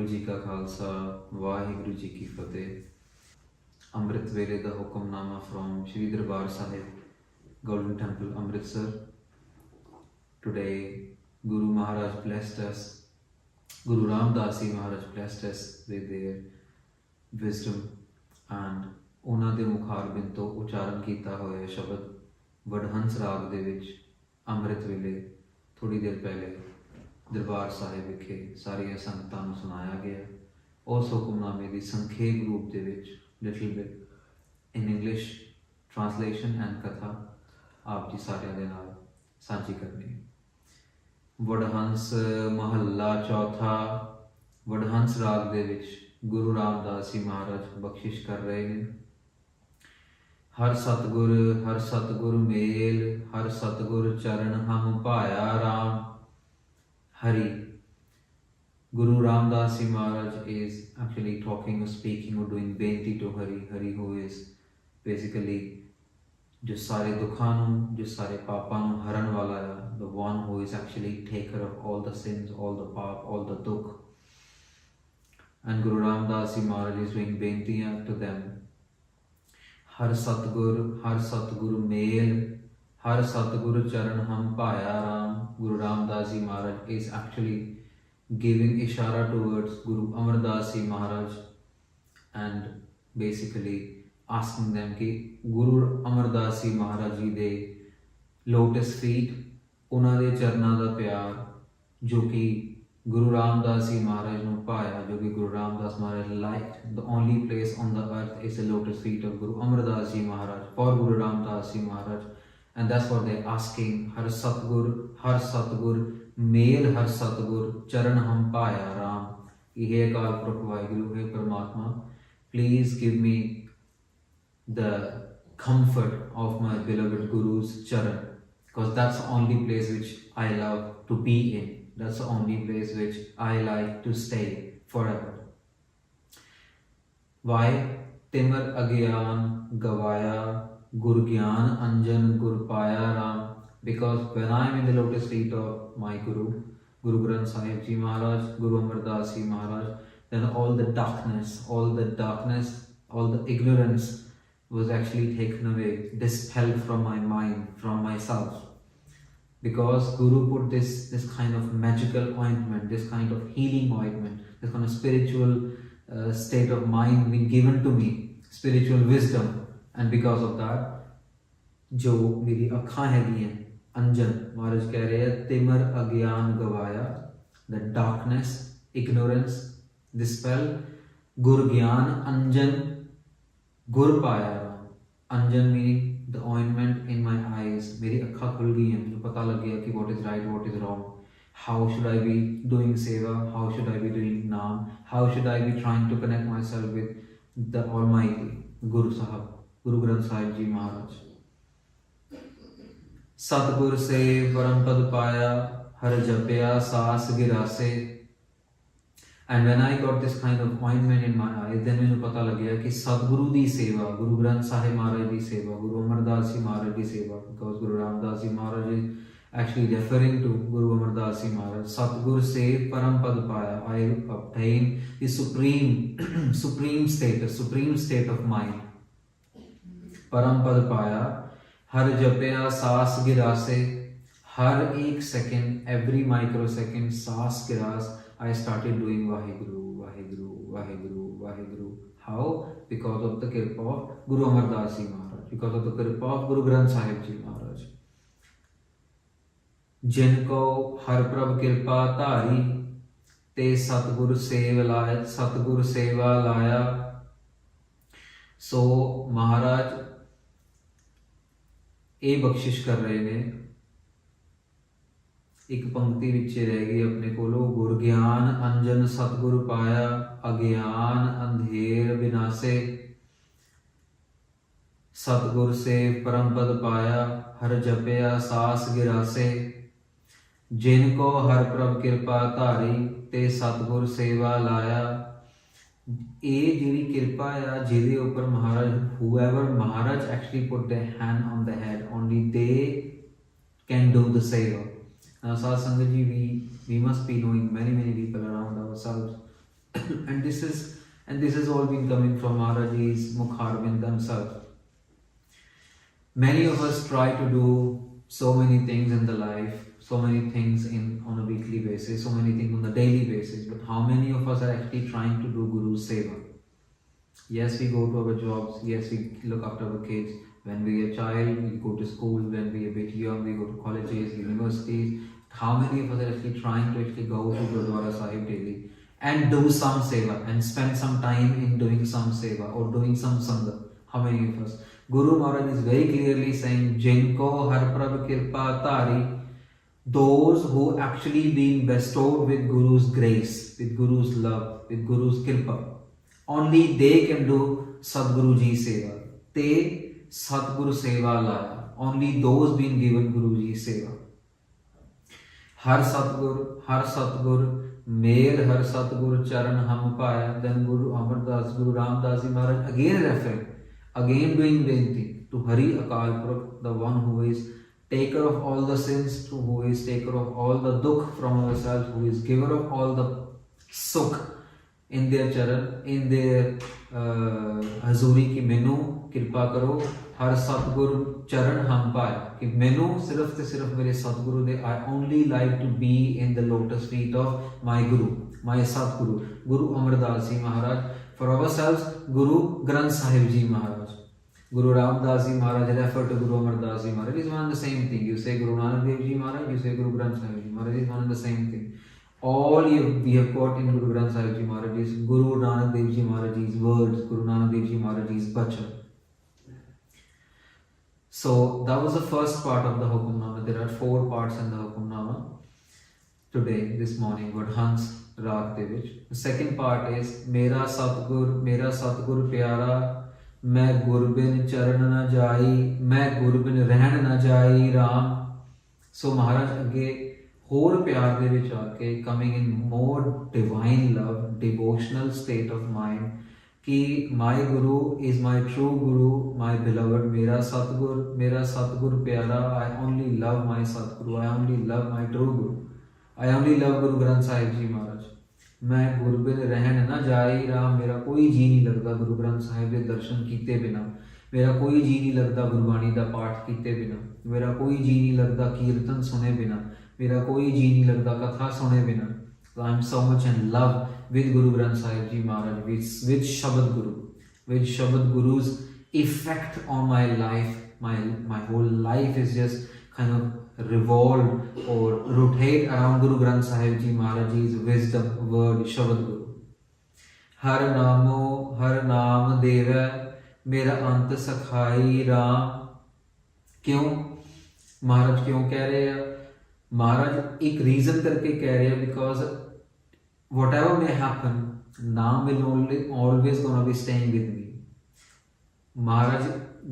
वाहिगुरु जी का खालसा वाहिगुरु जी की फतेह। अमृत वेले का hukamnama from Shri Darbar Sahib golden temple Amritsar. Today Guru Maharaj blessed us, Guru Ramdas Ji Maharaj blessed us with their wisdom and ਉਹਨਾਂ ਦੇ ਮੁਖਾਰਬਿੰਦ ਤੋਂ ਉਚਾਰਨ ਕੀਤਾ ਹੋਇਆ ਸ਼ਬਦ ਵਡਹੰਸ ਰਾਗ ਦੇ ਵਿੱਚ ਅੰਮ੍ਰਿਤ ਵੇਲੇ ਥੋੜੀ ਦੇਰ ਪਹਿਲੇ ਦਰਬਾਰ ਸਾਹਿਬ ਵਿਖੇ ਸਾਰੀਆਂ ਸੰਗਤਾਂ ਨੂੰ ਸੁਣਾਇਆ ਗਿਆ। ਉਸ ਹੁਕਮਨਾਮੇ ਦੀ ਸੰਖੇਪ ਰੂਪ ਦੇ ਵਿੱਚ little bit in English translation and ਕਥਾ ਆਪ ਜੀ ਸਾਰਿਆਂ ਦੇ ਨਾਲ ਸਾਂਝੀ ਕਰਨੀ। ਵਡਹੰਸ ਮਹੱਲਾ ਚੌਥਾ ਵਡਹੰਸ ਰਾਗ ਦੇ ਵਿੱਚ ਗੁਰੂ ਰਾਮਦਾਸ ਜੀ ਮਹਾਰਾਜ ਬਖਸ਼ਿਸ਼ ਕਰ ਰਹੇ ਨੇ। ਹਰ ਸਤਗੁਰ ਮੇਲ, ਹਰ ਸਤਗੁਰ ਚਰਨ ਹਮ ਭਾਇਆ Ram. Hari. Guru Ramdas Ji Maharaj is actually talking or speaking or doing benti to Hari. Hari who is basically जो सारे दुखों जो सारे पापों हरण वाला है, the one who is actually taker of all the sins, all the paap, all the dukh. And Guru Ramdas Ji Maharaj is doing benti to them. Har Satgur Mel, Har Satguru Charan Ham Paya Ram. Guru Ramdas Ji Maharaj is actually giving ishara towards Guru Amardas Ji Maharaj and basically asking them कि Guru Amardas Ji Maharaj जी दे lotus feet, उन्हां दे चरनां दा प्यार जो कि Guru Ramdas Ji Maharaj ਨੂੰ ਪਾਇਆ, जो कि Guru Ramdas Maharaj liked. The only place on the earth is the lotus feet of Guru Amardas Ji Maharaj for Guru Ramdas Ji Maharaj. And that's what they're asking. Har Satgur Mel, Har Satgur Charan Ham Paya Ram. He Akal Purkh Vaheguru, He Paramatma, please give me the comfort of my beloved Guru's charan, because that's the only place which I love to be in. That's the only place which I like to stay forever. Why? Timar Agyan Gavaya Gur Gyan Anjan Gur Paya Ram. Because when I am in the lotus feet of my Guru, Guru Granth Sahib Ji Maharaj, Guru Amardas Ji Maharaj, then all the darkness, all the ignorance was actually taken away, dispelled from my mind, from myself. Because Guru put this kind of magical ointment, this kind of healing ointment, this kind of spiritual state of mind being given to me, spiritual wisdom. And because of that, जो मेरी अखां हैगी हैं अंजन, महाराज कह रहे हैं Timor अज्ञान गवाया, the darkness, ignorance, dispel, गुर ज्ञान अंजन गुर पाया राम. अंजन meaning the ointment in my eyes, मेरी अखां खुल गई हैं, मुझे पता लग गया कि what is right, what is wrong, how should I be doing seva, how should I be doing naam, how should I be trying to connect myself with the Almighty Guru Sahib, Guru Granth Sahib Ji Maharaj. Satgur se param pad paya, har japya saas girase. And when I got this kind of ointment in my eyes, then मुझे पता लग गया कि सतगुरु दी सेवा, गुरु ग्रंथ साहिब महाराज दी सेवा, गुरु अमरदास जी महाराज दी सेवा, because Guru Ramdas Ji Maharaj is actually referring to Guru Amardas Ji Maharaj. Satgur se param pad paya, I obtained the supreme state of mind. परम पद पाया, हर जपया सांस गिरासे, हर एक सेकंड, every microsecond, सांस grass, I started doing Vaheguru, Vaheguru, Vaheguru, Vaheguru. How? Because of the kripa of Guru Amardas Ji Maharaj, because of the kripa of Guru Granth Sahib Ji Maharaj. जिनको हर प्रभ कृपा धारी, ते सतगुर सेवा लाया. So महाराज ਇਹ ਬਖਸ਼ਿਸ਼ ਕਰ ਰਹੇ ਨੇ। ਇੱਕ ਪੰਕਤੀ ਵਿੱਚ ਰਹਿ ਗਈ ਆਪਣੇ ਕੋਲੋਂ, ਗੁਰ ਗਿਆਨ ਅੰਜਨ ਸਤਗੁਰ ਪਾਇਆ, ਅਗਿਆਨ ਅੰਧੇਰ ਵਿਨਾਸੇ, ਸਤਗੁਰ ਸੇ ਪਰਮ ਪਦ ਪਾਇਆ, ਹਰ ਜਪਿਆ ਸਾਸ ਗਿਰਾਸੇ, ਜਿਨ ਕੋ ਹਰ ਪ੍ਰਭ ਕਿਰਪਾ ਧਾਰੀ, ਤੇ ਸਤਗੁਰ ਸੇਵਾ ਲਾਇਆ। ਇਹ ਜਿਹੜੀ ਕਿਰਪਾ ਆ ਜਿਹਦੇ ਉੱਪਰ ਮਹਾਰਾਜ, whoever Maharaj actually put their hand on the head, only they can do the seva. Now Sad Sangat ji, we must be knowing many people around ourselves and this is all been coming from Maharaji's Mukharvind themselves. Many of us try to do so many things in the life, so many things on a weekly basis, so many things on a daily basis, but how many of us are actually trying to do Guru Seva? Yes, we go to our jobs, yes, we look after our kids. When we are a child, we go to school. When we are a bit young, we go to colleges, universities. How many of us are actually trying to actually go to Gurdwara Sahib daily and do some seva and spend some time in doing some seva or doing some sangha? How many of us? Guru Maharaj is very clearly saying, Jinko Har Prabh Kirpa Tari, those who actually been bestowed with Guru's grace, with Guru's love, with Guru's Kirpa, only they can do Sadguru Ji Seva. Te Sadguru Seva Laya. Only those been given Guru Ji Seva. Har Satgur, Mer Har Satgur Charan Ham Paya. Then Guru Amardas, Guru Ramdas Ji Maharaj again referring, again doing Benti to Hari Akal Purukh, the one who is taker of all the sins, who is taker of all the dukh from ourselves, who is giver of all the sukh in their charan, in their hazuri ki menu kirpa karo, har Satguru charan ham paaya. Ki menu sirf te sirf mere Satguru de, I only like to be in the lotus feet of my Guru, my Satguru, Guru Amardas Ji Maharaj. For ourselves, Guru Granth Sahib Ji Maharaj. Guru Ramdas Ji Maharaj referred to Guru Amardas Ji Maharaj. It is one and the same thing. You say Guru Nanak Dev Ji Maharaj, you say Guru Granth Sahib Ji Maharaj. It is one and the same thing. All we have got in Guru Granth Sahib Ji Maharaj is Guru Nanak Dev Ji Maharaj's words, Guru Nanak Dev Ji Maharaj's bachan. So that was the first part of the Hukamnama. There are 4 parts in the Hukamnama. Today, this morning, Vadhans Raag de vich. The second part is Mera Satgur Pyara. मैं गुरबिन चरण न जाई, मैं गुरबिन रहन न जाई Ram. So Maharaj अगे होर प्यार दे विच आके, coming in more divine love, devotional state of mind, कि my Guru is my true Guru, my beloved, मेरा सतगुर प्यारा. I only love my Satguru, I only love my true Guru, I only love Guru Granth Sahib Ji Maharaj. मैं गुरबिन रहन न जाई राम. मेरा कोई जी नहीं लगता गुरु ग्रंथ साहिब के दर्शन किए बिना, मेरा कोई जी नहीं लगता गुरबाणी का पाठ किए बिना, मेरा कोई जी नहीं लगता कीर्तन सुने बिना, मेरा कोई जी नहीं लगता कथा सुने बिना. So I am so much in love with Guru Granth Sahib Ji Maharaj, with Shabad Guru, with Shabad Guru's effect on my life. My whole life is just kind of revolve or rotate around Guru Granth Sahib Ji Maharaj's wisdom, word, Shabad Guru. Har naam deva, mera ant sakhai ram. क्यों महाराज क्यों कह रहे हैं? महाराज एक reason करके कह रहे हैं, because whatever may happen, naam will always gonna be staying with me. महाराज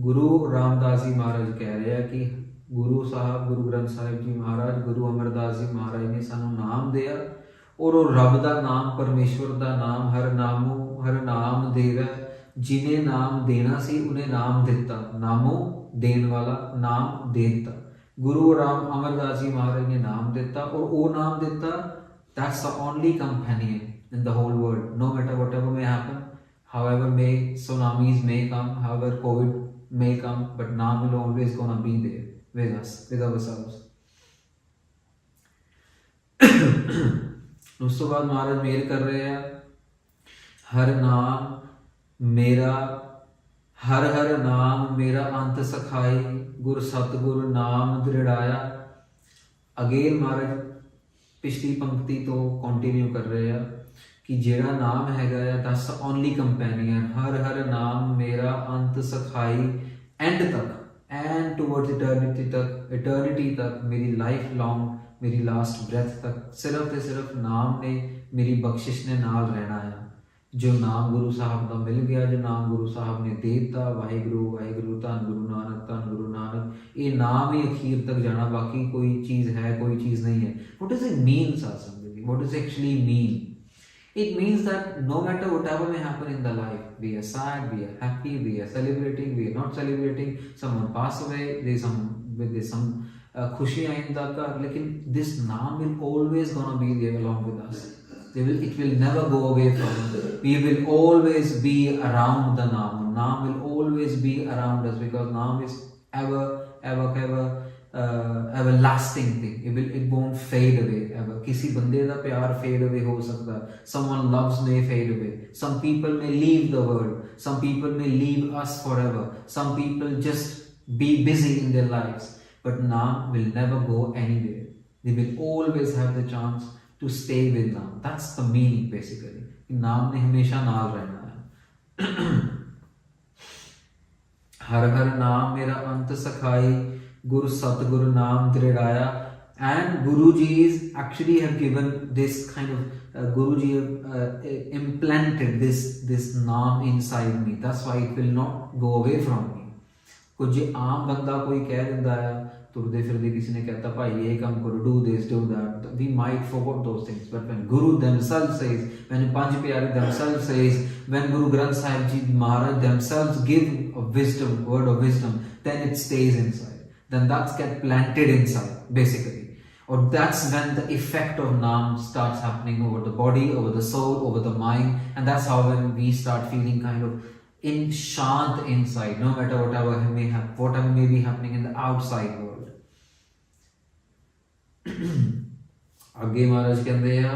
गुरु रामदास जी महाराज कह रहे हैं कि गुरु साहब, गुरु ग्रंथ साहिब जी महाराज, गुरु अमरदास जी महाराज ने सानू नाम दिया, और वो रब दा नाम, परमेश्वर दा नाम, हर नाम देव, जिन्हें नाम देना सी उन्हें नाम दिता. नामो देन वाला, नाम देता. गुरु राम अमरदास जी महाराज ने नाम दिता, और वो नाम दिता. That's the only companion in the whole world. No matter whatever may happen, however may tsunamis may come, however COVID may come, but naam will always gonna be there with us, with ourselves. उस तो बाद महाराज mail कर रहे हैं, हर नाम मेरा अंत सखाई, गुर सतगुर नाम दृढ़ाया. अगेन महाराज पिछली पंक्ति तो कंटिन्यू कर रहे हैं कि जेड़ा नाम हैगा है, दैट्स द ओनली कंपेनियन. हर नाम मेरा अंत सखाई, एंड तक, एंड टुवर्ड्स इटर्निटी तक, मेरी लाइफ लॉन्ग, मेरी लास्ट ब्रेथ तक सिर्फ ते सिर्फ नाम ने, मेरी बख्शिश ने नाल रहना है. जो नाम गुरु साहब का मिल गया, जो नाम गुरु साहब ने दे दिता, वाहिगुरु वाहिगुरु, धन गुरु नानक, ये नाम ही अखीर तक जाना, बाकी कोई चीज़ है, कोई चीज़ नहीं है. What does it mean Sasang? What does actually mean? It means that no matter whatever may happen in the life, we are sad, we are happy, we are celebrating, we are not celebrating, someone pass away, there's some खुशियाँ in the car, लेकिन this naam will always gonna be there along with us. it will never go away from us. We will always be around the Naam. Naam will always be around us because Naam is ever everlasting thing. It won't fade away ever. किसी बंदे दा प्यार fade away हो सकता है. Someone loves may fade away. Some people may leave the world. Some people may leave us forever. Some people just be busy in their lives. But Naam will never go anywhere. They will always have the chance to stay with Naam. That's the meaning basically. Naam ने हमेशा नाल रहना है. हर हर नाम मेरा अंत सखाई, Guru Satguru Naam Dridaya. And Guruji's actually have given this kind of Guruji implanted this Naam inside me. That's why it will not go away from me. कुछ आम बंदा कोई कह दिंदा है तुरदे फिरदे किसी ने कहता भाई ये काम करो, do this, do that, we might forget those things. But when Guru themselves says, when Panch Pyare themselves says, when Guru Granth Sahib Ji Maharaj themselves give a wisdom, word of wisdom, then it stays inside. Then that's get planted inside basically. Or that's when the effect of Naam starts happening over the body, over the soul, over the mind. And that's how when we start feeling kind of in shant inside, no matter whatever may be happening in the outside world. आगे महाराज कहते हैं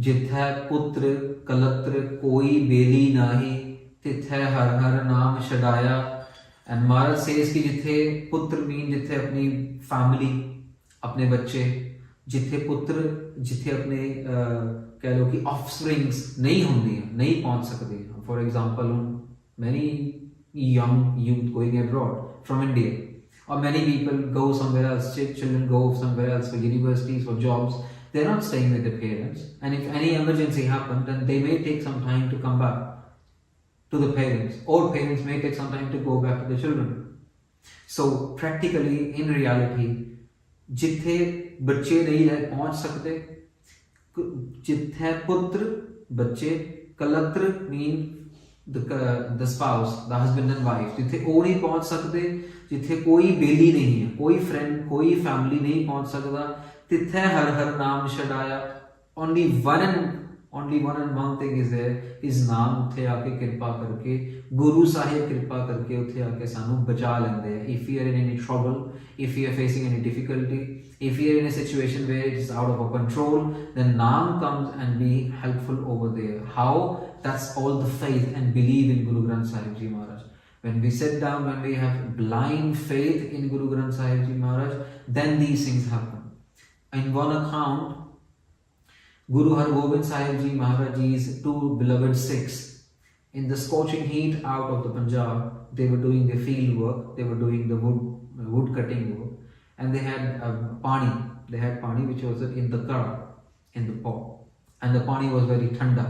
जिथे पुत्र कलत्र कोई बेली नाही, तिथे हर हर नाम छड़ाया. And Maharaj says कि जिथे पुत्र मीन जिथे अपनी फैमिली, अपने बच्चे, जिथे पुत्र जिथे अपने कह लो कि ऑफस्प्रिंग्स नहीं होंगी, नहीं पहुंच सकती. For example many young youth going abroad from India, or many people go somewhere else, children go somewhere else for universities, for jobs. They're not staying with their parents, and if any emergency happens, then they may take some time to come back to the parents, or parents may take some time to go back to the children. So practically, in reality, जिथे बच्चे नहीं पहुंच सकते, जिथे पुत्र बच्चे, कलत्र mean the spouse, the husband and wife, जिथे वो नहीं पहुंच सकते, जिथे कोई बेली नहीं है, कोई फ्रेंड, कोई फैमिली नहीं पहुंच सकता, तिथे हर हर नाम छड़ाया. only one and one thing is there, is नाम उथे आके कृपा करके, गुरु साहिब कृपा करके उथे आके सानू बचा लेंदे हैं. If we are in any trouble, if we are facing any difficulty, if we are in a situation where it is out of our control, then Naam comes and be helpful over there. How? That's all the faith and belief in Guru Granth Sahib Ji Maharaj. When we sit down, when we have blind faith in Guru Granth Sahib Ji Maharaj, then these things happen. In one account, Guru Har Gobind Sahib Ji Maharaj's two beloved Sikhs, in the scorching heat out of the Punjab, they were doing their field work, they were doing the wood cutting work, and they had pani. They had pani which was in the kara, in the pot, and the pani was very thanda.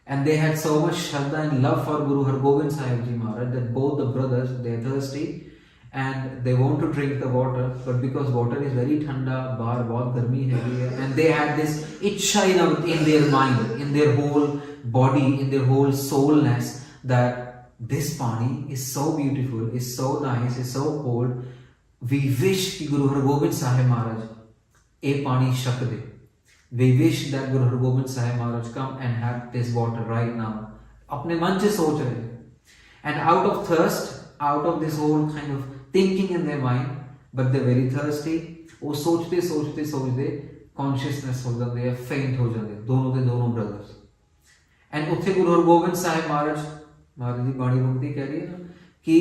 And they had so much shraddha and love for Guru Har Gobind Sahib Ji Maharaj that both the brothers, they are thirsty and they want to drink the water, but because water is very thanda, bahar bahut garmi hai, and they had this itcha in their mind, in their whole body, in their whole soulness, that this pani is so beautiful, is so nice, is so cold. We wish कि Guru Har Gobind Sahib Maharaj a pani shak de. We wish that Guru Har Gobind Sahib Maharaj come and have this water right now. अपने मन से सोच रहे हैं. And out of thirst, out of this whole kind of thinking in their mind, but they're very thirsty, वो सोचते सोचते सोचते consciousness हो जाते हैं, faint हो जाते हैं, दोनों के दोनों brothers. And उत्थे Guru Har Gobind Sahib Maharaj की बाणी मुक्ति कह रही है ना कि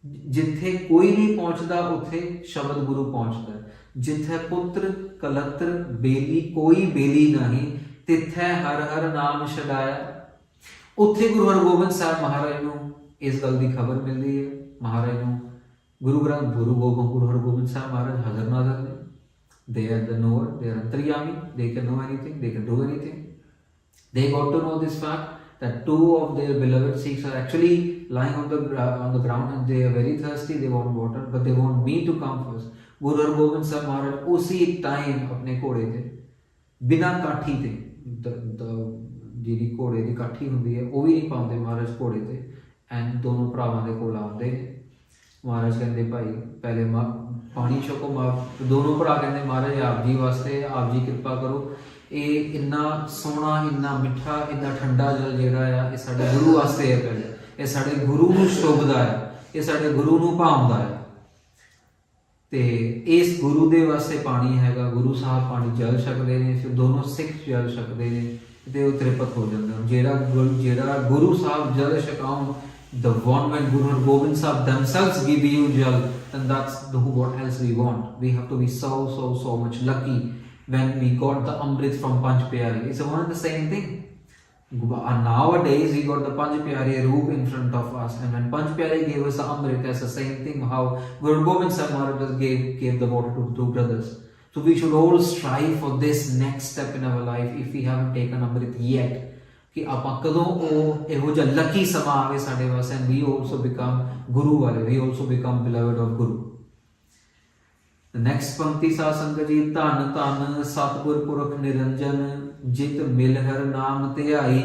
जिथे कोई नहीं पहुंचता उथे शब्द गुरु पहुंचता है. जिथे पुत्र कलत्र बेली कोई बेली नहीं, तिथे हर हर नाम छड़ाया. उत्थे गुरु हरगोबिंद साहब महाराज नूं इस गल की खबर मिलती है. महाराज नूं गुरु हरगोबिंद साहब महाराज हाजर नाजर ने. They are the knower, they are antaryami, they can know anything, they can do anything. They got to know this fact that two of their beloved Sikhs are actually lying on the ground and they are very thirsty, they want water, but they want me to come first. Guru Har Gobind Sahib Maharaj उसी time अपने घोड़े थे, बिना काठी थे, जी घोड़े की काठी होंगी है वो भी नहीं पाते, महाराज घोड़े थे. एंड दोनों भरावां दे कोल आते महाराज कहते भाई पहले पानी छको। दोनों भरा कहते महाराज आप जी वास्ते आप जी कृपा करो, ये इन्ना सोहना इन्ना मिठा इन्ना ठंडा जल जिहड़ा आ ये साडे गुरु वास्ते है, पहले ये साडे गुरु नूं शोभदा है, ये साडे गुरु नूं भावदा है। ते इस गुरु दे वास्ते पानी हैगा, गुरु साहब पानी जल सकते हैं, फिर दोनों सिख जल सकते हैं ते वो तृप्त हो जाते हैं। जेड़ा गुरु साहब जल छकाउण, the one when Guru Gobind Sahib themselves give you jal, then that's what else we want. We have to be so much lucky when we got the Amrit from Panch Pyare. It's one and the same thing. Nowadays we got the Panch Pyare roop in front of us, and when Panch Pyare gave us the Amrit, that's the same thing how Guru Gobind Sahib Maharaj gave the water to the two brothers. So we should all strive for this next step in our life if we haven't taken Amrit yet. कि ਆਪਾਂ ਕਦੋਂ ਉਹ ਇਹੋ ਜਿਹਾ Lucky ਸਮਾਂ ਆਵੇ ਸਾਡੇ ਵਾਸਤੇ, and we also become ਗੁਰੂ ਵਾਲੇ, we also become beloved of Guru. The next ਪੰਕਤੀ ਸਾਧ ਸੰਗਤ ਜੀ, ਧੰਨ ਧੰਨ ਸਤਿਗੁਰ ਪੁਰਖ ਨਿਰੰਜਨ ਜਿਤ ਮਿਲ ਹਰ ਨਾਮ ਧਿਆਈ।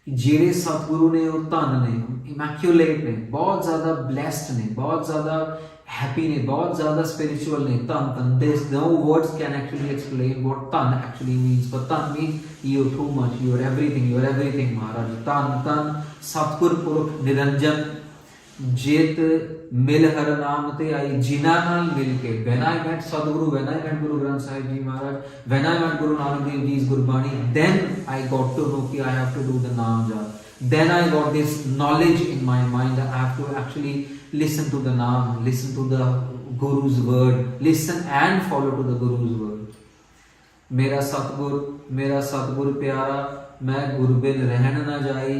ਜਿਹੜੇ ਸਤਿਗੁਰੂ ਨੇ ਉਹ ਧੰਨ ਨੇ, ਇਮੈਕੂਲੇਟ ਨੇ, ਬਹੁਤ ਜ਼ਿਆਦਾ ਬਲੈਸਡ ਨੇ, ਬਹੁਤ ਜ਼ਿਆਦਾ हैप्पी ने, बहुत ज़्यादा स्पिरिचुअल ने। तन तन, there's no words can actually explain what tan actually means, but tan means you're too much, you're everything महाराज। तन तन सतगुर पुरख निरंजन जित मिल हर नाम ते आई, जिन्हां नाल मिल के, when I met Sadguru, when I met Guru Granth Sahib Ji Maharaj, when I met Guru Nanak Dev Ji's Gurbani, then I got to know कि I have to do the naam jap. Then I got this knowledge in my mind that I have to actually listen to the naam, listen to the Guru's word, listen and follow to the Guru's word. मेरा सतगुर प्यारा, मैं गुरु बिन रहन ना जाई।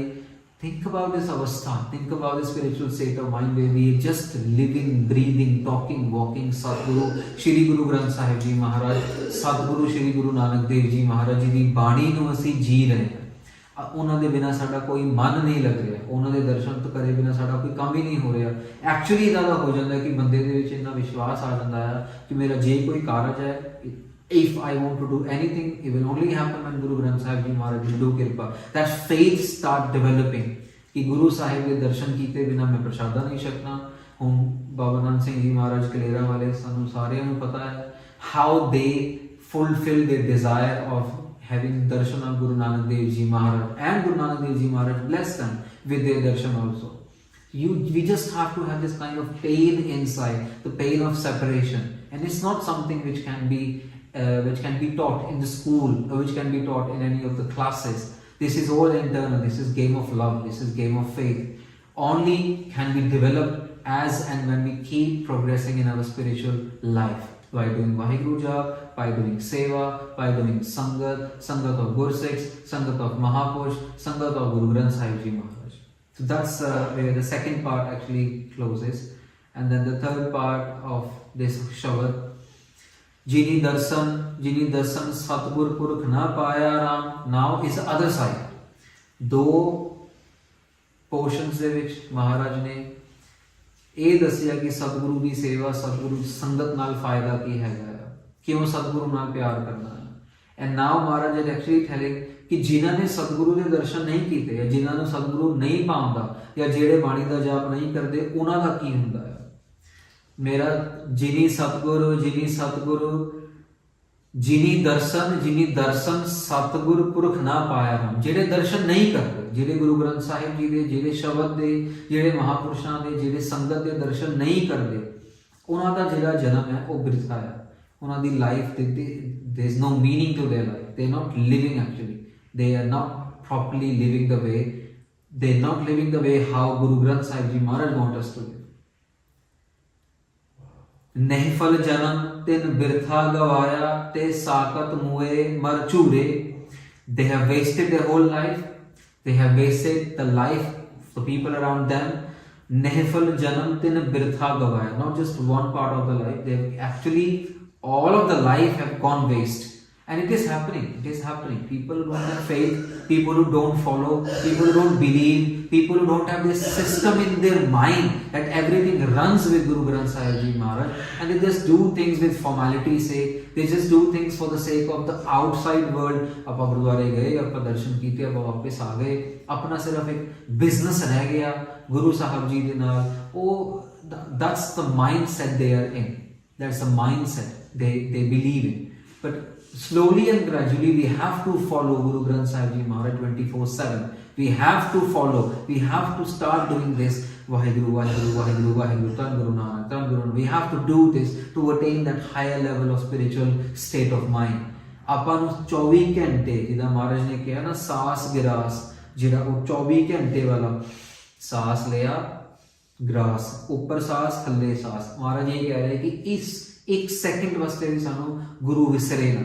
Think about this avastha, think about this spiritual state of mind where we are just living, breathing, talking, walking Satguru, Shri Guru Granth Sahib Ji Maharaj, Satguru Shri Guru Nanak Dev Ji Maharaj जी दी बाणी नूं असीं जी रहे हैं। ਉਹਨਾਂ ਦੇ ਬਿਨਾ ਸਾਡਾ ਕੋਈ ਮਨ ਨਹੀਂ ਲੱਗ ਰਿਹਾ, ਉਹਨਾਂ ਦੇ ਦਰਸ਼ਨ ਤੋਂ ਕਰੇ ਬਿਨਾ ਸਾਡਾ ਕੋਈ ਕੰਮ ਹੀ ਨਹੀਂ ਹੋ ਰਿਹਾ। ਐਕਚੁਅਲੀ ਇਦਾਂ ਦਾ ਹੋ ਜਾਂਦਾ ਕਿ ਬੰਦੇ ਦੇ ਵਿੱਚ ਇੰਨਾ ਵਿਸ਼ਵਾਸ ਆ ਜਾਂਦਾ ਹੈ ਕਿ ਮੇਰਾ ਜੇ ਕੋਈ ਕਾਰਜ ਹੈ, if I want to do anything, it will only happen when Guru Granth Sahib Ji Maharaj will do kirpa. That faith start developing कि गुरु साहिब के दर्शन ਕੀਤੇ ਬਿਨਾ मैं प्रसादा नहीं छकना। ਹੁਣ ਬਾਬਾ ਨਾਨਕ ਸਿੰਘ ਜੀ ਮਹਾਰਾਜ ਕਲੇਰਾਂ ਵਾਲੇ, ਸਾਨੂੰ ਸਾਰਿਆਂ ਨੂੰ ਪਤਾ ਹੈ how they fulfill their desire of having darshan of Guru Nanak Dev Ji Maharaj, and Guru Nanak Dev Ji Maharaj bless them with their darshan also. We just have to have this kind of pain inside, the pain of separation, and it's not something which can be taught in the school or which can be taught in any of the classes. This is all internal. This is game of love. This is game of faith. Only can be developed as and when we keep progressing in our spiritual life. By doing Vaheguru Jap, by doing Seva, by doing Sangat of Guru Sikhs, Sangat of Mahapurush, Sangat of Guru Granth Sahib Ji Maharaj. So that's where the second part actually closes. And then the third part of this Shabad, Jini Darsan Satgur Purukh na paya Ram. Now is the other side. Do portions ਦੇ ਵਿੱਚ ਮਹਾਰਾਜ ਨੇ ਇਹ ਦੱਸਿਆ ਕਿ ਸਤਿਗੁਰੂ ਦੀ ਸੇਵਾ, ਸਤਿਗੁਰੂ ਦੀ ਸੰਗਤ ਨਾਲ ਫਾਇਦਾ ਕੀ ਹੈਗਾ, ਕਿਉਂ ਸਤਿਗੁਰੂ ਨਾਲ ਪਿਆਰ ਕਰਨਾ ਹੈ। And now Maharaj is actually telling ਕਿ ਜਿਨ੍ਹਾਂ ਨੇ ਸਤਿਗੁਰੂ ਦੇ ਦਰਸ਼ਨ ਨਹੀਂ ਕੀਤੇ ਜਾਂ ਜਿਨ੍ਹਾਂ ਨੂੰ ਸਤਿਗੁਰੂ ਨਹੀਂ ਪਾਉਂਦਾ ਜਾਂ ਜਿਹੜੇ ਬਾਣੀ ਦਾ ਜਾਪ ਨਹੀਂ ਕਰਦੇ, ਉਹਨਾਂ ਦਾ ਕੀ ਹੁੰਦਾ ਹੈ। ਮੇਰਾ ਜਿਨੀ ਦਰਸ਼ਨ ਸਤਿਗੁਰ ਪੁਰਖ ਨਾ ਪਾਇਆ ਰਾਮ। ਜਿਹੜੇ ਦਰਸ਼ਨ ਨਹੀਂ ਕਰਦੇ, ਜਿਹੜੇ ਗੁਰੂ ਗ੍ਰੰਥ ਸਾਹਿਬ ਜੀ ਦੇ, ਜਿਹੜੇ ਸ਼ਬਦ ਦੇ, ਜਿਹੜੇ ਮਹਾਪੁਰਸ਼ਾਂ ਦੇ, ਜਿਹੜੇ ਸੰਗਤ ਦੇ ਦਰਸ਼ਨ ਨਹੀਂ ਕਰਦੇ, ਉਹਨਾਂ ਦਾ ਜਿਹੜਾ ਜਨਮ ਹੈ ਉਹ ਬਿਰਥਾ ਹੈ। ਉਹਨਾਂ ਦੀ life there is no meaning to their life. They are not living actually. They are not properly living the way. They are not living the way how Guru Granth Sahib Ji Maharaj want us to live. नहीं फल जन्म तिन बिरथा गवाया ते साकत मुए मर चूरे। They have wasted their whole life. They have wasted the life of the people around them. नहीं फल जन्म तिन बिरथा गवाया. Not just one part of the life. They have actually all of the life have gone waste. And it is happening. It is happening. People who don't have faith, people who don't follow, people who don't believe, people who don't have this system in their mind that everything runs with Guru Granth Sahib Ji Maharaj, and they just do things with formality sake. They just do things for the sake of the outside world. ਆਪਾਂ ਗੁਰਦੁਆਰੇ ਗਏ, ਆਪਾਂ ਦਰਸ਼ਨ ਕੀਤੇ, ਆਪਾਂ ਵਾਪਸ ਆ ਗਏ, ਆਪਣਾ ਸਿਰਫ ਇੱਕ ਬਿਜ਼ਨਸ ਰਹਿ ਗਿਆ ਗੁਰੂ ਸਾਹਿਬ ਜੀ ਦੇ ਨਾਲ। ਉਹ That's the mindset they are in. That's the mindset they believe in. But slowly and gradually we have to follow Guru Granth Sahib Ji Maharaj 24/7. We have to follow. We have to start doing this. Vaheguru, Vaheguru, Vaheguru, Vaheguru, Tan Guru Nanak, Tan Guru Nanak. We have to do this to attain that higher level of spiritual state of mind. ਆਪਾਂ ਨੂੰ 24 ਘੰਟੇ ਜਿੱਦਾਂ ਮਹਾਰਾਜ ਨੇ ਕਿਹਾ ਨਾ ਸਾਸ ਗਿਰਾਸ, ਜਿਹੜਾ ਉਹ 24 ਘੰਟੇ ਵਾਲਾ ਸਾਸ ਲਿਆ ਗ੍ਰਾਸ, ਉੱਪਰ ਸਾਸ ਥੱਲੇ ਸਾਸ। ਮਹਾਰਾਜ ਇਹ ਕਹਿ ਰਹੇ ਕਿ ਇਸ 1 ਸੈਕਿੰਡ ਵਾਸਤੇ ਵੀ ਸਾਨੂੰ ਗੁਰੂ ਵਿਸਰੇ ਨਾ,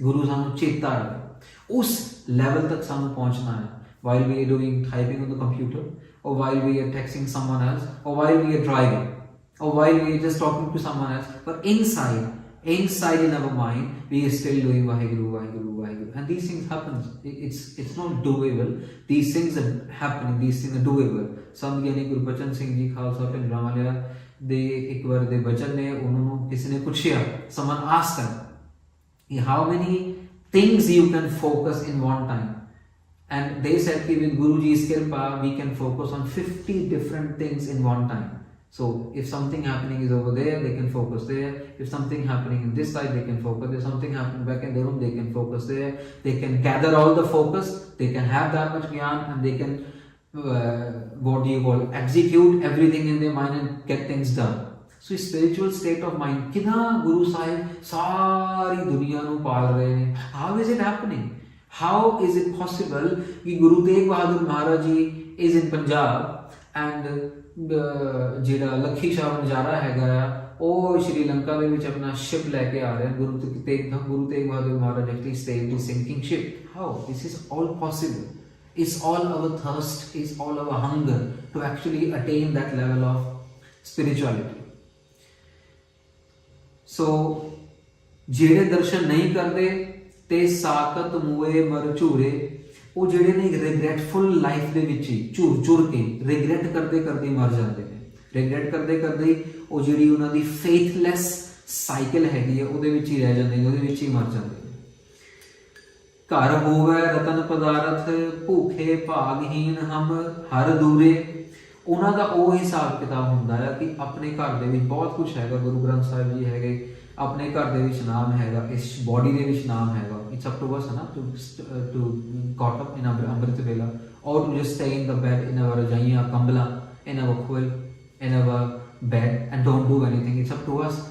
ਗੁਰੂ ਸਾਨੂੰ ਚੇਤਾ ਰਹੇ। ਉਸ ਲੈਵਲ ਤੱਕ ਸਾਨੂੰ ਪਹੁੰਚਣਾ ਹੈ। while we are doing typing on the computer, or while we are texting someone else, or while we are driving, or while we are just talking to someone else, but inside in our mind we are still doing Vaheguru, Vaheguru, Vaheguru, and these things happen. It's not doable. These things are happening, these things are doable. ਸੰਤ ਗਿਆਨੀ ਗੁਰਬਚਨ ਸਿੰਘ ਜੀ ਖਾਲਸਾ ਪਿੰਡਰਾਂ ਵਾਲਿਆਂ ਦੇ ਇੱਕ ਵਾਰ ਦੇ ਬਚਨ ਨੇ, ਉਹਨਾਂ ਨੂੰ ਕਿਸੇ ਨੇ ਪੁੱਛਿਆ, someone asked them how many things you can focus in one time, and they said that with Guruji's kirpa we can focus on 50 different things in one time. So if something happening is over there, they can focus there. If something happening in this side, they can focus. If something happening back in the room, they can focus there. They can gather all the focus, they can have that much gyan, and they can execute everything in their mind and get things done. So spiritual state of mind, कितना गुरु साहिब सारी दुनिया ਨੂੰ ਪਾਲ ਰਹੇ ਨੇ। How is it happening? How is it possible कि Guru Tegh Bahadur Maharaj ji is in Punjab and ਜਿਹੜਾ ਲੱਖੀ ਸ਼ਾਹ ਨਜ਼ਾਰਾ ਹੈਗਾ ਆ ਉਹ ਸ਼੍ਰੀਲੰਕਾ ਦੇ ਵਿੱਚ ਆਪਣਾ ਸ਼ਿਪ ਲੈ ਕੇ ਆ ਰਿਹਾ। ਗੁਰੂ ਤੇਗ ਬਹਾਦਰ ਮਹਾਰਾਜ actually stayed in sinking ship. How? This is all possible. It's all our thirst, it's all our hunger to actually attain that level of spirituality. So ਜਿਹੜੇ ਦਰਸ਼ਨ ਨਹੀਂ ਕਰਦੇ ਤੇ ਸਾਕਤ ਮੂਏ ਮਰ ਝੂਰੇ, ਉਹ ਜਿਹੜੇ ਨੇ ਰਿਗਰੈਟਫੁਲ ਲਾਈਫ ਦੇ ਵਿੱਚ ਹੀ ਝੂਰ ਕੇ ਰਿਗਰੈਟ ਕਰਦੇ ਮਰ ਜਾਂਦੇ ਨੇ। ਰਿਗਰੈਟ ਕਰਦੇ ਉਹ ਜਿਹੜੀ ਉਹਨਾਂ ਦੀ ਫੇਥਲੈਸ ਸਾਈਕਲ ਹੈਗੀ ਹੈ ਉਹਦੇ ਵਿੱਚ ਹੀ ਰਹਿ ਜਾਂਦੇ ਨੇ, ਉਹਦੇ ਵਿੱਚ ਹੀ ਮਰ ਜਾਂਦੇ ਨੇ। ਘਰ ਹੋਵੇ ਰਤਨ ਪਦਾਰਥ ਭੂਖੇ ਭਾਗਹੀਨ ਹਮ ਹਰ ਦੂਰੇ, ਉਹਨਾਂ ਦਾ ਉਹ ਹਿਸਾਬ ਕਿਤਾਬ ਹੁੰਦਾ ਹੈ ਕਿ ਆਪਣੇ ਘਰ ਦੇ ਵਿੱਚ ਬਹੁਤ ਕੁਝ ਹੈਗਾ, ਗੁਰੂ ਗ੍ਰੰਥ ਸਾਹਿਬ ਜੀ ਹੈਗੇ, ਆਪਣੇ ਘਰ ਦੇ ਵਿੱਚ ਨਾਮ ਹੈਗਾ, ਇਸ ਬੋਡੀ ਦੇ ਵਿੱਚ ਨਾਮ ਹੈਗਾ। It's up to us na to caught up in our Amrit Vela, or to just stay in the bed in our Rajaiya Kambala, in our quilt, in our bed and don't do anything. It's up to us.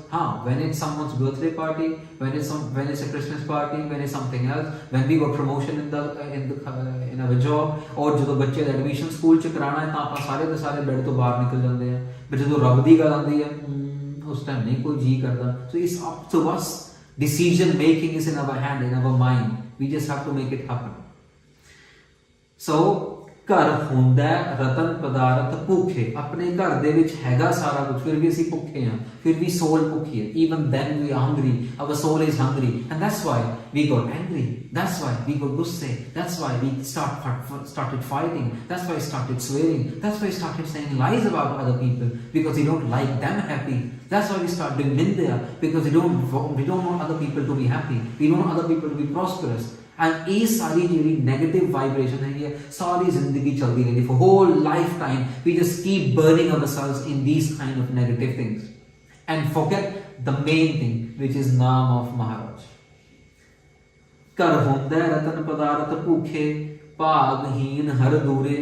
When it's someone's birthday party, when it's a Christmas party, when it's something else, when we got promotion in our job, or ਜਦੋਂ ਬੱਚੇ ਦਾ admission school ਚ ਕਰਾਣਾ ਹੈ ਤਾਂ ਆਪਾਂ ਸਾਰੇ ਦੇ ਸਾਰੇ ਬੈੱਡ ਤੋਂ ਬਾਹਰ ਨਿਕਲ ਜਾਂਦੇ ਆ। ਪਰ ਜਦੋਂ ਰੱਬ ਦੀ ਗੱਲ ਆਉਂਦੀ ਹੈ ਉਸ ਟਾਈਮ ਨਹੀਂ ਕੋਈ ਜੀ ਕਰਦਾ। So it's up to us. Decision making is in our hand, in our mind. We just have to make it happen. So ਘਰ ਹੁੰਦਾ ਰਤਨ ਪਦਾਰਥ ਭੁੱਖੇ, ਆਪਣੇ ਘਰ ਦੇ ਵਿੱਚ ਹੈਗਾ ਸਾਰਾ ਕੁਝ, ਫਿਰ ਵੀ ਅਸੀਂ ਭੁੱਖੇ ਹਾਂ, ਫਿਰ ਵੀ soul ਭੁੱਖੀ ਹੈ। Even then we are hungry, our soul is hungry, and that's why we got angry, that's why we got gusse, that's why we started fighting, that's why we started swearing, that's why we started saying lies about other people because we don't like them happy. That's why we start doing nindya, because we don't want other people to be happy, we don't want other people to be prosperous. And ये सारी ਜਿਹੜੀ negative vibration है ये सारी जिंदगी चलती रहती, for whole lifetime we just keep burning ourselves in these kind of negative things and forget the main thing which is naam of Maharaj. ਘਰ ਹੁੰਦਾ ਰਤਨ ਪਦਾਰਥ ਭੁੱਖੇ ਭਾਗਹੀਨ ਹਰ ਦੂਰੇ,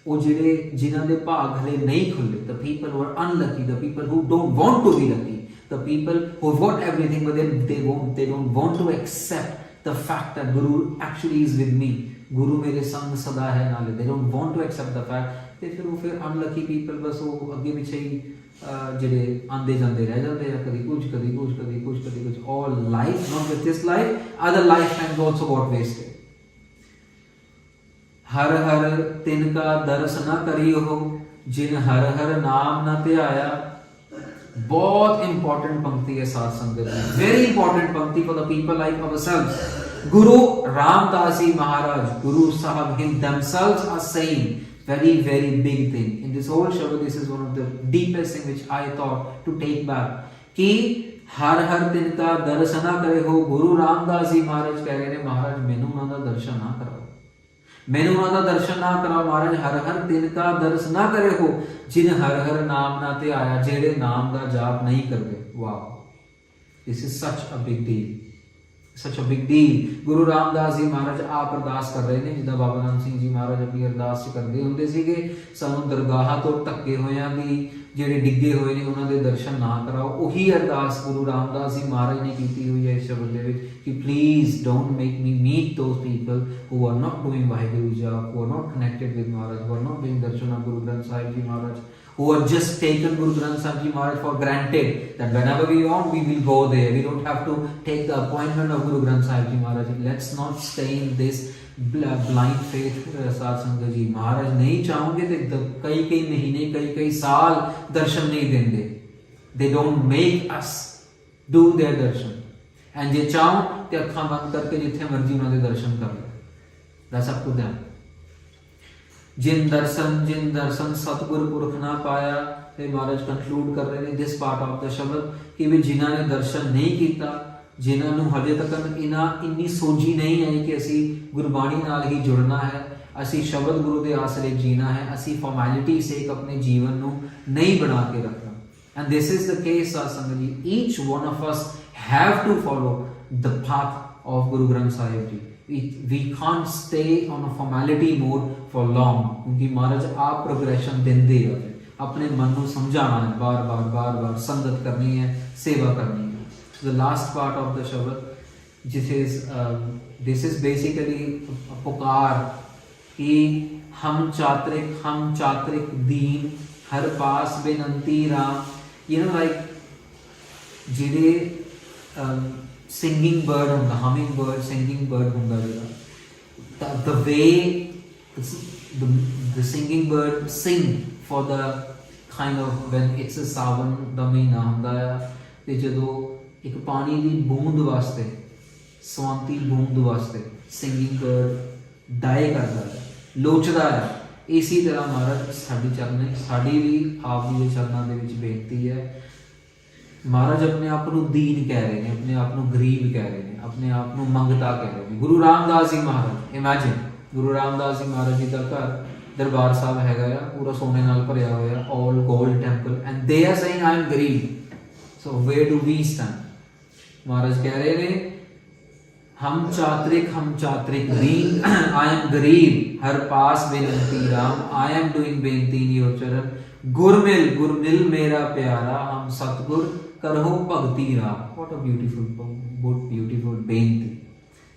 ਉਹ ਜਿਹੜੇ ਜਿਨ੍ਹਾਂ ਦੇ ਭਾਗ ਹਲੇ ਨਹੀਂ ਖੁੱਲੇ, the people who are unlucky, the people who don't want to be lucky, the people who got everything but they don't want to accept the fact that Guru actually is with me, Guru मेरे संग सदा है नाले, they don't want to accept the fact, ਤੇ ਫਿਰ unlucky people बस वो ਅੱਗੇ ਪਿੱਛੇ ਹੀ ਜਿਹੜੇ ਆਂਦੇ ਜਾਂਦੇ ਰਹਿ ਜਾਂਦੇ ਆ, ਕਦੀ ਕੁਝ all life, not with this life, other lifetimes also got wasted. हर हर तिनका दर्श न करियो जिन हर हर नाम न ध्याया। बहुत इंपॉर्टेंट पंक्ति है साथ संगत में, वेरी इंपॉर्टेंट पंक्ति for the people like ourselves. Guru Ramdas Ji Maharaj, Guru Sahib him themselves are saying very big thing in this whole show. This is one of the deepest thing which I thought to take back कि हर हर दिन का दर्शन ना करे हो। गुरु रामदास जी महाराज कह रहे हैं महाराज मैनू उन्हां दा दर्शन ना कराओ, मैनू उन्हों का दर्शन ना कराओ महाराज, हर हर दिन का दर्श ना करे हो जिन हर हर नाम ना ते आया, जेड़े नाम का जाप नहीं करते। वाह, this is such a big deal, such a big deal. गुरु रामदास जी महाराज आप अरदास कर रहे हैं, जिदा बाबा नानक सिंह जी महाराज अपनी अरदास करते होंगे सीगे, सानू दरगाह तो धक्के होया दी ਜਿਹੜੇ ਡਿੱਗੇ ਹੋਏ ਨੇ ਉਹਨਾਂ ਦੇ ਦਰਸ਼ਨ ਨਾ ਕਰਾਓ। ਉਹੀ ਅਰਦਾਸ ਗੁਰੂ ਰਾਮਦਾਸ ਜੀ ਮਹਾਰਾਜ ਨੇ ਕੀਤੀ ਹੋਈ ਹੈ ਇਸ ਸ਼ਬਦ ਦੇ ਵਿੱਚ ਕਿ please don't make me meet those people who are not doing Waheguru jaap, who are not connected with Maharaj, who are not doing darshan of Guru Granth Sahib ji Maharaj, who have just taken Guru Granth Sahib Ji Maharaj for granted that whenever we want we will go there, we don't have to take the appointment of Guru Granth Sahib Ji Maharaj. Let's not stay in this blind faith साध संगत जी। महाराज नहीं चाहोगे तो कई कई महीने कई कई साल दर्शन नहीं देंगे, they don't make us do their Darshan, and जे चाहो तो अखां बंद करके जिथे मर्जी उन्होंने दर्शन कर लो, that's up to them। जिन दर्शन सतगुर पुरख ना पाया, ते महाराज कंक्लूड कर रहे हैं दिस पार्ट ऑफ द शब्द कि भी जिन्हां ने दर्शन नहीं किया, जिन्हां नूं हजे तक इन्नी सोझी नहीं आई कि असी गुरबाणी नाल ही जुड़ना है, असी शब्द गुरु के आसरे जीना है, असी फॉर्मैलिटी से अपने जीवन नूं नहीं बना के रखना। And this is the case Sadh Sangat ji, each one of us have to follow the path of Guru Granth Sahib ji. We can't stay on a formality mode for long, क्योंकि महाराज आप प्रोग्रेशन देंदे हो, अपने मन को समझाना है, बार बार संगत करनी है, सेवा करनी है। The last part of the शब्द this is basically पुकार कि हम चात्रिक दीन हर पास बेनंती राम, you know like जिहड़े singing bird ਹੁੰਦਾ, humming bird, singing bird ਹੁੰਦਾ ਜਿਹੜਾ, the way the singing bird sing for the kind of when it's a Sawan ਦਾ ਮਹੀਨਾ ਹੁੰਦਾ ਆ, ਤੇ ਜਦੋਂ ਇੱਕ ਪਾਣੀ ਦੀ ਬੂੰਦ ਵਾਸਤੇ, ਸਵਾਂਤੀ ਬੂੰਦ ਵਾਸਤੇ singing bird ਡਾਏ ਕਰਦਾ ਹੈ, ਲੋਚਦਾ ਹੈ, ਇਸੇ ਤਰ੍ਹਾਂ ਮਹਾਰਾਜ ਸਾਡੀ ਚਰਨੇ, ਸਾਡੀ ਵੀ ਆਪ ਜੀ ਦੇ ਚਰਨਾਂ ਦੇ ਵਿੱਚ ਬੇਨਤੀ ਹੈ। महाराज अपने आप को दीन कह रहे हैं, अपने आप को गरीब कह रहे हैं, अपने आप को मंगता कह रहे हैं। गुरु रामदास जी महाराज, इमेजिन गुरु रामदास जी महाराज जी का घर दरबार साहब हैगा आ, पूरा सोने नाल भरिया होया, all gold temple, and they are saying I am गरीब। So where do we stand? Maharaj कह रहे हैं हम चात्रिक दीन, आई एम गरीब, हर पास बेनती राम, आई एम डूइंग बेनती इन योर चरण, गुरमिल मेरा प्यारा, हम सतगुर करहो भगती राह। व्हाट अ ब्यूटीफुल बेनती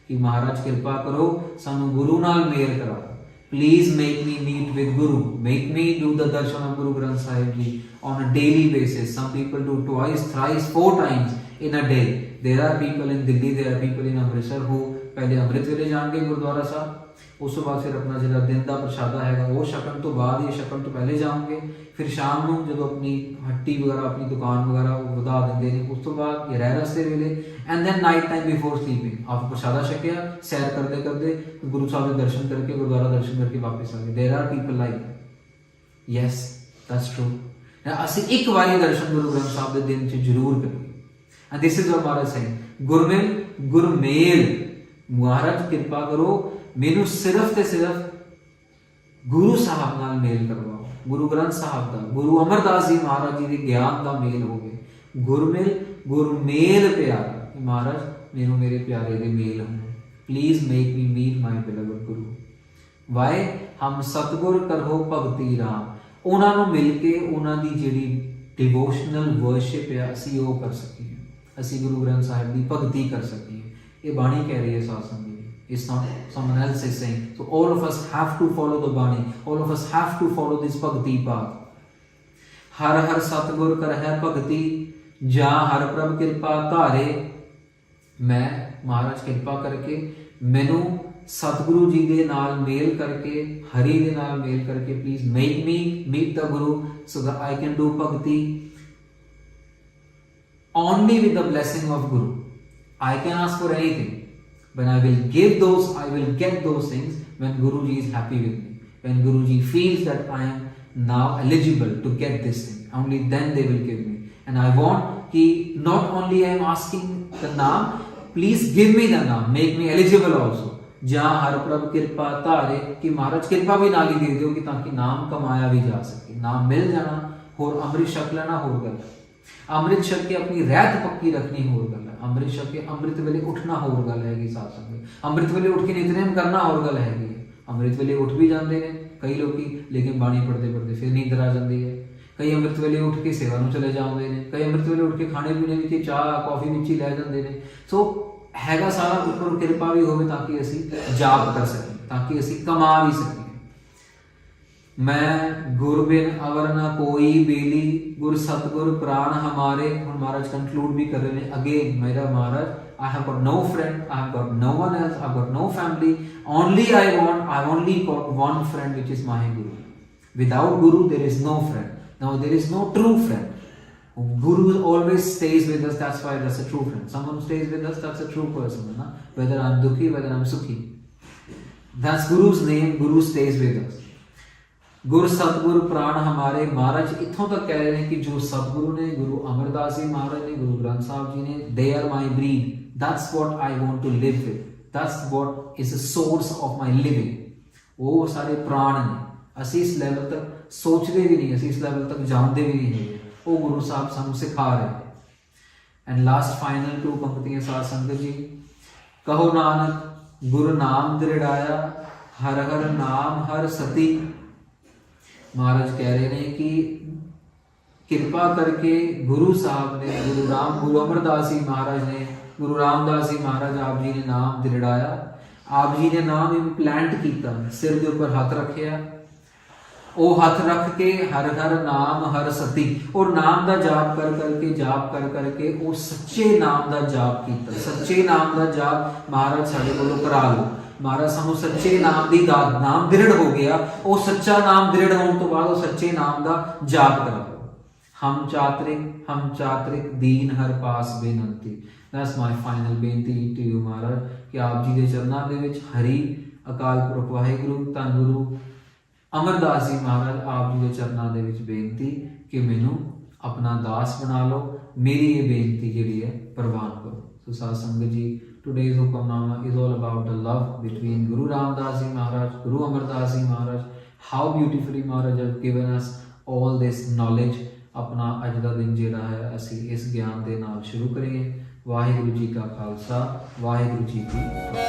कि महाराज कृपा करो, सानू गुरु नाल मेल करा, please make me meet with Guru, make me do the darshan of Guru Granth Sahib ji on a daily basis. Some people do twice, thrice, 4 times in a day. There are people in Delhi, there are people in Amritsar who पहले अमृत वेले जाएंगे गुरुद्वारा साहब, उस बाद फिर अपना जो दिन का प्रसादा है वो छकन तो बाद या छकन तो पहले जाओगे, फिर शाम को जो अपनी हट्टी वगैरह अपनी दुकान वगैरह वधा देंगे ने, उस तो बाद ये रह रस्ते वेले, and then night time before sleeping आप प्रसादा छकिया, सैर करते करते गुरु साहब के दर्शन करके, गुरुद्वारा दर्शन करके वापस आ गए। There are people like yes that's true. ਅਸੀਂ ਇੱਕ ਵਾਰੀ ਦਰਸ਼ਨ ਗੁਰੂ ਗ੍ਰੰਥ ਸਾਹਿਬ ਦੇ ਦਿਨ 'ਚ ਜ਼ਰੂਰ ਕਰੀਏ। And this is what Maharaj saying, ਗੁਰਮੇਲ ਮਹਾਰਾਜ ਕਿਰਪਾ ਕਰੋ, ਮੈਨੂੰ ਸਿਰਫ ਤੇ ਸਿਰਫ ਗੁਰੂ ਸਾਹਿਬ ਨਾਲ ਮੇਲ ਕਰਵਾਓ, ਗੁਰੂ ਗ੍ਰੰਥ ਸਾਹਿਬ ਦਾ, ਗੁਰੂ ਅਮਰਦਾਸ ਜੀ ਮਹਾਰਾਜ ਜੀ ਦੇ ਗਿਆਨ ਦਾ ਮੇਲ ਹੋਵੇ। ਗੁਰਮੇਲ ਪਿਆਰਾ, ਮਹਾਰਾਜ ਮੈਨੂੰ ਮੇਰੇ ਪਿਆਰੇ ਦੇ ਮੇਲ ਹੋਣ, please make me meet my beloved Guru. ਵਾਏ ਹਮ ਸਤਗੁਰ ਕਰੋ ਭਗਤੀ ਰਾਮ, ਉਹਨਾਂ ਨੂੰ ਮਿਲ ਕੇ ਉਹਨਾਂ ਦੀ ਜਿਹੜੀ ਡਿਵੋਸ਼ਨਲ ਵਰਸ਼ਿਪ ਹੈ ਅਸੀਂ ਉਹ ਕਰ ਸਕੀਏ, ਅਸੀਂ ਗੁਰੂ ਗ੍ਰੰਥ ਸਾਹਿਬ ਦੀ ਭਗਤੀ ਕਰ ਸਕੀਏ। ਇਹ ਬਾਣੀ ਕਹਿ ਰਹੀ ਹੈ ਸਾਧ ਸੰਗਤ ਜੀ, it's not someone else is saying. So all of us have to follow the bani, all of us have to follow this bhakti path। har har satgur karahai bhakti, ja har prabh kirpa dhare, मैं महाराज कृपा करके मैनू सतगुरु जी के नाल मेल करके, हरि दे नाल मेल करके, please make me meet the Guru so that I can do bhakti only with the blessing of Guru। I can ask for anything, when I will give those, I will get those things when Guruji is happy with me, when Guruji feels that I am now eligible to get this thing, only then they will give me। And I want कि not only I am asking the naam, please give me the naam, make me eligible also, ਜਾਂ ਹਰ ਪ੍ਰਭ ਕਿਰਪਾ ਧਾਰੇ, ਕਿ ਮਹਾਰਾਜ ਕਿਰਪਾ ਵੀ ਨਾਲ ਹੀ ਦੇ ਦਿਓ ਕਿ ਤਾਂ ਕਿ ਨਾਮ ਕਮਾਇਆ ਵੀ ਜਾ ਸਕੇ। ਨਾਮ ਮਿਲ ਜਾਣਾ ਹੋਰ ਅੰਮ੍ਰਿਤ ਛਕ ਲੈਣਾ ਹੋਰ ਗੱਲ ਹੈ, ਅੰਮ੍ਰਿਤ ਛਕ ਕੇ ਆਪਣੀ ਰਹਿਤ ਪੱਕੀ ਰੱਖਣੀ ਹੋਰ ਗੱਲ ਹੈ, ਅੰਮ੍ਰਿਤ ਛਕ ਕੇ ਅੰਮ੍ਰਿਤ ਵੇਲੇ ਉੱਠਣਾ ਹੋਰ ਗੱਲ ਹੈਗੀ ਸਾਧ ਸੰਗਤ, ਅੰਮ੍ਰਿਤ ਵੇਲੇ ਉੱਠ ਕੇ ਨਿਤਨੇਮ ਕਰਨਾ ਹੋਰ ਗੱਲ ਹੈਗੀ ਹੈ। ਅੰਮ੍ਰਿਤ ਵੇਲੇ ਉੱਠ ਵੀ ਜਾਂਦੇ ਨੇ ਕਈ ਲੋਕੀ, ਲੇਕਿਨ ਬਾਣੀ ਪੜ੍ਹਦੇ ਪੜ੍ਹਦੇ ਫਿਰ ਨੀਂਦਰ ਆ ਜਾਂਦੀ ਹੈ। ਕਈ ਅੰਮ੍ਰਿਤ ਵੇਲੇ ਉੱਠ ਕੇ ਸੇਵਾ ਨੂੰ ਚਲੇ ਜਾਂਦੇ ਨੇ, ਕਈ ਅੰਮ੍ਰਿਤ ਵੇਲੇ ਉੱਠ ਕੇ ਖਾਣੇ ਪੀਣੇ ਵਿੱਚ ਚਾਹ ਕੌਫੀ ਵਿੱਚ ਹੀ ਲੈ ਜਾਂਦੇ ਨੇ। ਸੋ ਹੈਗਾ ਸਾਰਾ ਉੱਪਰ ਕਿਰਪਾ ਵੀ ਹੋਵੇ ਤਾਂ ਕਿ ਅਸੀਂ ਜਾਪ ਕਰ ਸਕੀਏ, ਤਾਂ ਕਿ ਅਸੀਂ ਕਮਾ ਵੀ ਸਕੀਏ। ਮੈਂ ਗੁਰ ਬਿਨ ਅਵਰ ਨਾ ਕੋਈ ਬੇਲੀ, ਗੁਰ ਸਤਗੁਰ ਪ੍ਰਾਣ ਹਮਾਰੇ। ਹੁਣ ਮਹਾਰਾਜ ਕੰਕਲੂਡ ਵੀ ਕਰ ਰਹੇ ਨੇ ਅਗੇਨ, ਮੇਰਾ ਮਹਾਰਾਜ I have got no friend, I have got no one else, I have got no family, only I only got one friend which is my Guru. Without Guru there is no friend. Now there is no true friend. Guru always stays with us, that's why that's a true friend. Someone who stays with us, that's a true person. Na? Whether I'm dukhi, whether I'm sukhi. That's Guru's name, Guru stays with us. ਗੁਰ ਸਤਗੁਰ ਪ੍ਰਾਣ ਹਮਾਰੇ। ਮਹਾਰਾਜ ਇੱਥੋਂ ਤੱਕ ਕਹਿ ਰਹੇ ਨੇ ਕਿ ਜੋ ਸਤਗੁਰੂ ਨੇ, ਗੁਰੂ ਅਮਰਦਾਸ ਜੀ ਮਹਾਰਾਜ ਨੇ, ਗੁਰੂ ਗ੍ਰੰਥ ਸਾਹਿਬ ਜੀ ਨੇ, they are my breed. That's what I want to live with. That's what is the source of my living. ਉਹ ਸਾਰੇ ਪ੍ਰਾਣ ਨੇ। ਅਸੀਂ ਇਸ ਲੈਵਲ ਤੱਕ ਸੋਚਦੇ ਵੀ ਨਹੀਂ, ਅਸੀਂ ਇਸ ਲੈਵਲ ਤੱਕ ਜਾਣਦੇ ਵੀ ਨਹੀਂ ਹੈਗੇ, ਉਹ ਗੁਰੂ ਸਾਹਿਬ ਸਾਨੂੰ ਸਿਖਾ ਰਹੇ ਨੇ। ਐਂਡ ਲਾਸਟ ਫਾਈਨਲ 2 ਪੰਕਤੀਆਂ ਸਾਧ ਸੰਗਤ ਜੀ। ਕਹੋ ਨਾਨਕ ਗੁਰੂ ਨਾਮ ਦ੍ਰਿੜਾਇਆ, ਹਰ ਹਰ ਨਾਮ ਹਰ ਸਤੀ। ਮਹਾਰਾਜ ਕਹਿ ਰਹੇ ਨੇ ਕਿ ਕਿਰਪਾ ਕਰਕੇ ਗੁਰੂ ਸਾਹਿਬ ਨੇ, ਗੁਰੂ ਅਮਰਦਾਸ ਜੀ ਮਹਾਰਾਜ ਨੇ, ਗੁਰੂ ਰਾਮਦਾਸ ਜੀ ਮਹਾਰਾਜ ਆਪ ਜੀ ਨੇ ਨਾਮ ਦ੍ਰਿੜਾਇਆ। ਆਪ ਜੀ ਨੇ ਨਾਮ ਇੰਪਲੈਂਟ ਕੀਤਾ, ਸਿਰ ਦੇ ਉੱਪਰ ਹੱਥ ਰੱਖਿਆ, ਉਹ ਹੱਥ ਰੱਖ ਕੇ ਹਰ ਹਰ ਨਾਮ ਹਰ ਸਤੀ, ਔਰ ਨਾਮ ਦਾ ਜਾਪ ਕਰ ਕਰਕੇ ਉਹ ਸੱਚੇ ਨਾਮ ਦਾ ਜਾਪ ਕੀਤਾ। ਸੱਚੇ ਨਾਮ ਦਾ ਜਾਪ ਮਹਾਰਾਜ ਸਾਡੇ ਕੋਲੋਂ ਕਰਾ ਲਓ। ਮਹਾਰਾਜ ਸਾਨੂੰ ਸੱਚੇ ਨਾਮ ਦੀ ਦਾਤ, ਨਾਮ ਦ੍ਰਿੜ ਹੋ ਗਿਆ, ਉਹ ਸੱਚਾ ਨਾਮ ਦ੍ਰਿੜ ਹੋਣ ਤੋਂ ਬਾਅਦ ਉਹ ਸੱਚੇ ਨਾਮ ਦਾ ਜਾਪ ਕਰਾ ਲਓ। ਹਮ ਚਾਤ੍ਰਿਕ ਦੀਨ ਹਰ ਪਾਸ ਬੇਨੰਤੀ। ਦੈਟਸ ਮਾਈ ਫਾਈਨਲ ਬੇਨਤੀ ਟੂ ਯੂ ਮਹਾਰਾਜ, ਕਿ ਆਪ ਜੀ ਦੇ ਚਰਨਾਂ ਦੇ ਵਿੱਚ ਹਰੀ ਅਕਾਲ ਪੁਰਖ ਵਾਹਿਗੁਰੂ ਧੰਨ ਗੁਰੂ ਅਮਰਦਾਸ ਜੀ ਮਹਾਰਾਜ ਆਪ ਜੀ ਦੇ ਚਰਨਾਂ ਦੇ ਵਿੱਚ ਬੇਨਤੀ ਕਿ ਮੈਨੂੰ ਆਪਣਾ ਦਾਸ ਬਣਾ ਲਓ। ਮੇਰੀ ਇਹ ਬੇਨਤੀ ਜਿਹੜੀ ਹੈ ਪ੍ਰਵਾਨ ਕਰੋ। ਸੋ ਸਾਧ ਸੰਗਤ ਜੀ, today's hukamnama is all about the love between Guru Ramdas Ji Maharaj, Guru Amardas Ji Maharaj. How beautifully Maharaj have given us all this knowledge. ਆਪਣਾ ਅੱਜ ਦਾ ਦਿਨ ਜਿਹੜਾ ਹੈ ਅਸੀਂ ਇਸ ਗਿਆਨ ਦੇ ਨਾਲ ਸ਼ੁਰੂ ਕਰੀਏ। ਵਾਹਿਗੁਰੂ ਜੀ ਕਾ ਖਾਲਸਾ, ਵਾਹਿਗੁਰੂ ਜੀ ਕੀ ਫਤਿਹ।